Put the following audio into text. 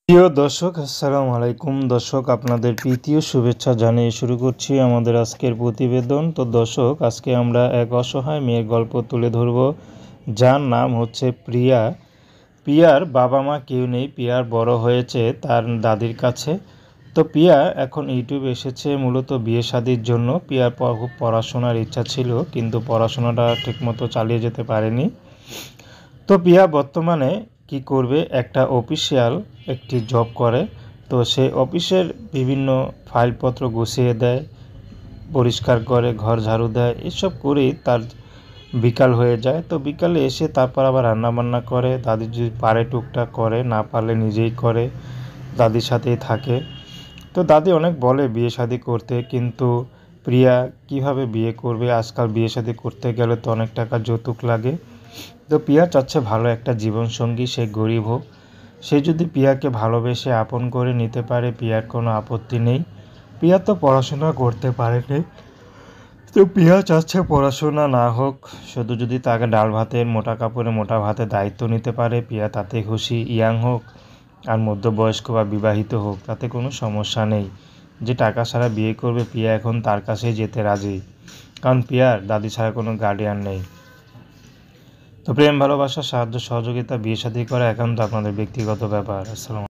প্রিয় দর্শক, আসসালামু আলাইকুম। দর্শক, আপনাদের প্রীতীয় শুভেচ্ছা জানিয়ে শুরু করছি আমাদের আজকের প্রতিবেদন। তো দর্শক, আজকে আমরা এক অসহায় মেয়ের গল্প তুলে ধরব, যার নাম হচ্ছে প্রিয়া। প্রিয়ার বাবা মা কেউ নেই। প্রিয়ার বড় হয়েছে তার দাদির কাছে। তো প্রিয়া এখন ইউটিউবে এসেছে মূলত বিয়ে শাদির জন্য। প্রিয়ার খুব পড়াশোনার ইচ্ছা ছিল, কিন্তু পড়াশোনাটা ঠিকমতো চালিয়ে যেতে পারেনি। তো প্রিয়া বর্তমানে কি করবে, একটা অফিসিয়াল একটি জব করে। তো সে অফিসের বিভিন্ন ফাইলপত্র গুছিয়ে দেয়, পরিষ্কার করে, ঘর ঝাড়ু দেয়, এসব করেই তার বিকাল হয়ে যায়। তো বিকালে এসে তারপর আবার রান্নাবান্না করে, দাদি যদি পারে টুকটাক করে, না পারলে নিজেই করে, দাদির সাথেই থাকে। তো দাদি অনেক বলে বিয়ে শাদি করতে, কিন্তু প্রিয়া কিভাবে বিয়ে করবে? আজকাল বিয়ে শাদি করতে গেলে তো অনেক টাকা যৌতুক লাগে। তো প্রিয়া চাচ্ছে ভালো একটা জীবনসঙ্গী, সে গরিব হোক। সে যদি প্রিয়াকে ভালোবেসে আপন করে নিতে পারে, প্রিয়ার কোনো আপত্তি নেই। প্রিয়া তো পড়াশোনা করতে পারেনি, তো প্রিয়া চাচ্ছে পড়াশোনা না হোক, শুধু যদি তাকে ডাল ভাতের, মোটা কাপড়ে মোটা ভাতের দায়িত্ব নিতে পারে, প্রিয়া তাতে খুশি। ইয়াং হোক আর মধ্যবয়স্ক বা বিবাহিত হোক, তাতে কোনো সমস্যা নেই। যে টাকা ছাড়া বিয়ে করবে, প্রিয়া এখন তার কাছেই যেতে রাজি, কারণ প্রিয়ার দাদি ছাড়া কোনো গার্ডিয়ান নেই। তো প্রেম, ভালোবাসা, সাহায্য, সহযোগিতা, বিয়ে শাদী করা একান্ত আপনাদের ব্যক্তিগত ব্যাপার। আসসালাম।